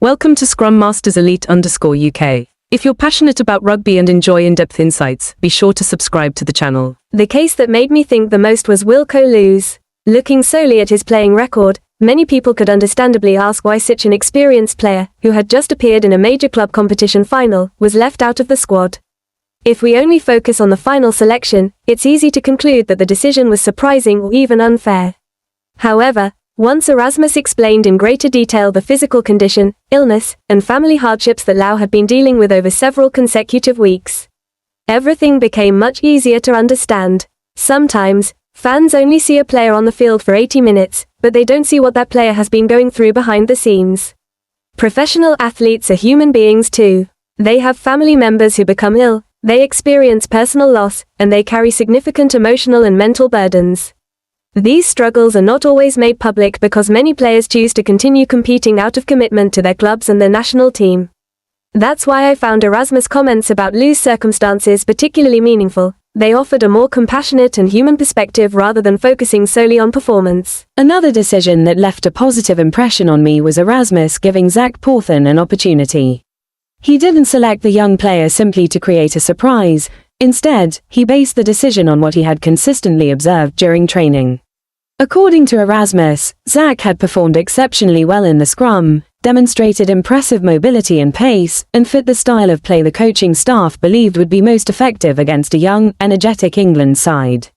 Welcome to Scrum Masters Elite_UK. If you're passionate about rugby and enjoy in-depth insights, be sure to subscribe to the channel. The case that made me think the most was Wilco Louw's. Looking solely at his playing record, many people could understandably ask why such an experienced player, who had just appeared in a major club competition final, was left out of the squad. If we only focus on the final selection, it's easy to conclude that the decision was surprising or even unfair. However, once Erasmus explained in greater detail the physical condition, illness, and family hardships that Louw had been dealing with over several consecutive weeks, everything became much easier to understand. Sometimes, fans only see a player on the field for 80 minutes, but they don't see what that player has been going through behind the scenes. Professional athletes are human beings too. They have family members who become ill, they experience personal loss, and they carry significant emotional and mental burdens. These struggles are not always made public because many players choose to continue competing out of commitment to their clubs and their national team. That's why I found Erasmus' comments about Louw's circumstances particularly meaningful. They offered a more compassionate and human perspective rather than focusing solely on performance. Another decision that left a positive impression on me was Erasmus giving Zach Porthen an opportunity. He didn't select the young player simply to create a surprise. Instead, he based the decision on what he had consistently observed during training. According to Erasmus, Zach had performed exceptionally well in the scrum, demonstrated impressive mobility and pace, and fit the style of play the coaching staff believed would be most effective against a young, energetic England side.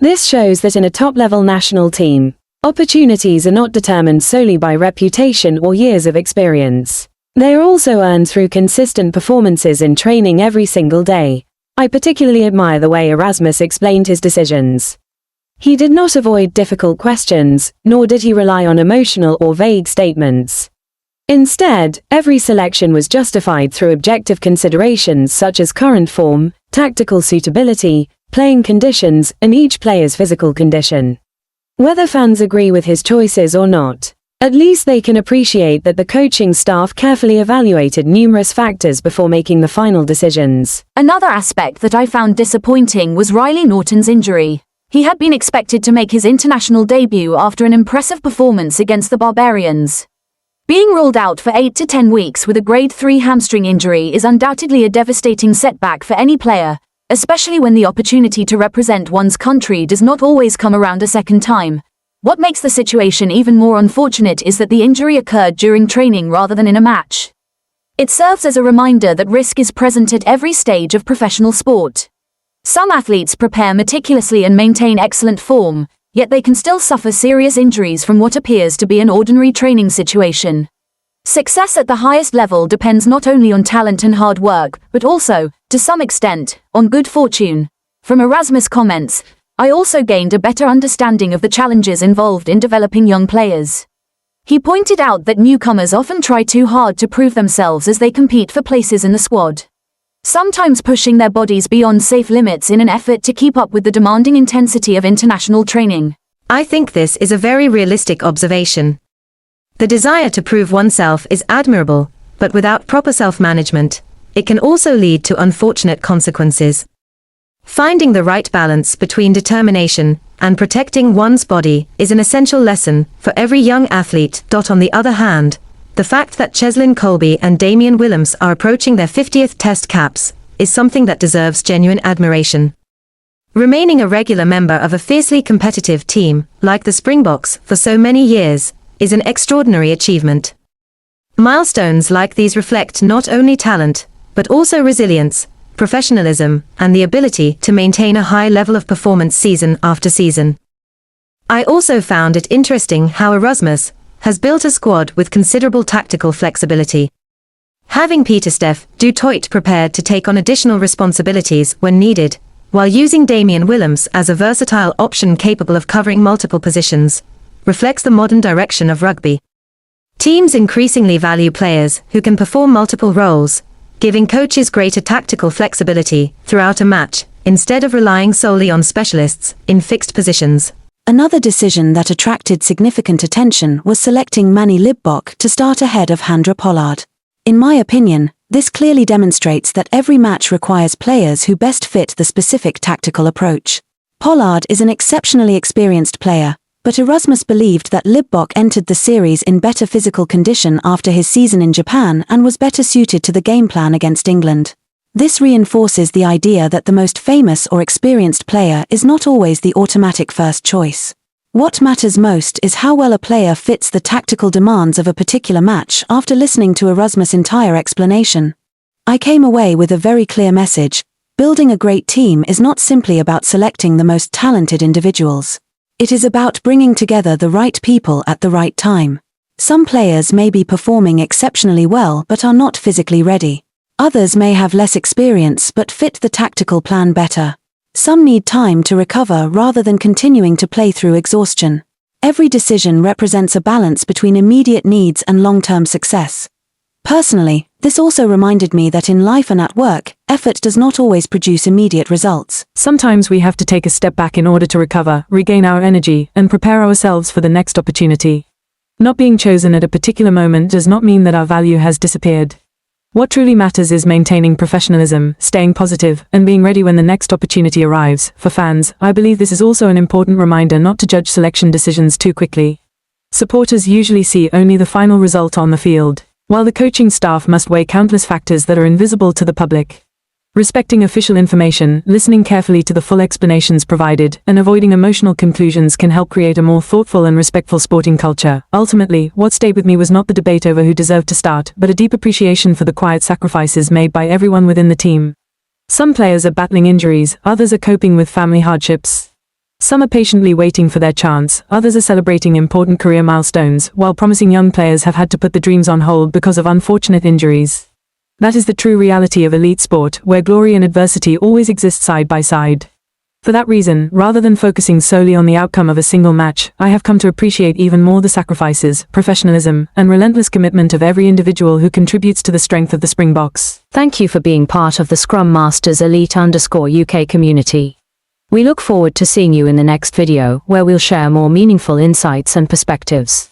This shows that in a top-level national team, opportunities are not determined solely by reputation or years of experience. They are also earned through consistent performances in training every single day. I particularly admire the way Erasmus explained his decisions. He did not avoid difficult questions, nor did he rely on emotional or vague statements. Instead, every selection was justified through objective considerations such as current form, tactical suitability, playing conditions, and each player's physical condition. Whether fans agree with his choices or not, at least they can appreciate that the coaching staff carefully evaluated numerous factors before making the final decisions. Another aspect that I found disappointing was Riley Norton's injury. He had been expected to make his international debut after an impressive performance against the Barbarians. Being ruled out for 8 to 10 weeks with a grade 3 hamstring injury is undoubtedly a devastating setback for any player, especially when the opportunity to represent one's country does not always come around a second time. What makes the situation even more unfortunate is that the injury occurred during training rather than in a match. It serves as a reminder that risk is present at every stage of professional sport. Some athletes prepare meticulously and maintain excellent form, yet they can still suffer serious injuries from what appears to be an ordinary training situation. Success at the highest level depends not only on talent and hard work, but also, to some extent, on good fortune. From Erasmus' comments, I also gained a better understanding of the challenges involved in developing young players. He pointed out that newcomers often try too hard to prove themselves as they compete for places in the squad, sometimes pushing their bodies beyond safe limits in an effort to keep up with the demanding intensity of international training. I think this is a very realistic observation. The desire to prove oneself is admirable, but without proper self-management, it can also lead to unfortunate consequences. Finding the right balance between determination and protecting one's body is an essential lesson for every young athlete. On the other hand, the fact that Cheslin Kolbe and Damian Willems are approaching their 50th test caps is something that deserves genuine admiration. Remaining a regular member of a fiercely competitive team, like the Springboks, for so many years, is an extraordinary achievement. Milestones like these reflect not only talent, but also resilience, professionalism, and the ability to maintain a high level of performance season after season. I also found it interesting how Erasmus has built a squad with considerable tactical flexibility. Having Pieter-Steph du Toit prepared to take on additional responsibilities when needed, while using Damian Willems as a versatile option capable of covering multiple positions, reflects the modern direction of rugby. Teams increasingly value players who can perform multiple roles, giving coaches greater tactical flexibility throughout a match, instead of relying solely on specialists in fixed positions. Another decision that attracted significant attention was selecting Manny Libbok to start ahead of Handré Pollard. In my opinion, this clearly demonstrates that every match requires players who best fit the specific tactical approach. Pollard is an exceptionally experienced player, But Erasmus believed that Libbok entered the series in better physical condition after his season in Japan and was better suited to the game plan against England. This reinforces the idea that the most famous or experienced player is not always the automatic first choice. What matters most is how well a player fits the tactical demands of a particular match. After listening to Erasmus' entire explanation, I came away with a very clear message. Building a great team is not simply about selecting the most talented individuals. It is about bringing together the right people at the right time. Some players may be performing exceptionally well but are not physically ready. Others may have less experience but fit the tactical plan better. Some need time to recover rather than continuing to play through exhaustion. Every decision represents a balance between immediate needs and long-term success. Personally, this also reminded me that in life and at work, effort does not always produce immediate results. Sometimes we have to take a step back in order to recover, regain our energy, and prepare ourselves for the next opportunity. Not being chosen at a particular moment does not mean that our value has disappeared. What truly matters is maintaining professionalism, staying positive, and being ready when the next opportunity arrives. For fans, I believe this is also an important reminder not to judge selection decisions too quickly. Supporters usually see only the final result on the field, while the coaching staff must weigh countless factors that are invisible to the public. Respecting official information, listening carefully to the full explanations provided, and avoiding emotional conclusions can help create a more thoughtful and respectful sporting culture. Ultimately, what stayed with me was not the debate over who deserved to start, but a deep appreciation for the quiet sacrifices made by everyone within the team. Some players are battling injuries, others are coping with family hardships. Some are patiently waiting for their chance, others are celebrating important career milestones, while promising young players have had to put the dreams on hold because of unfortunate injuries. That is the true reality of elite sport, where glory and adversity always exist side by side. For that reason, rather than focusing solely on the outcome of a single match, I have come to appreciate even more the sacrifices, professionalism, and relentless commitment of every individual who contributes to the strength of the Springboks. Thank you for being part of the Scrum Masters Elite_UK community. We look forward to seeing you in the next video, where we'll share more meaningful insights and perspectives.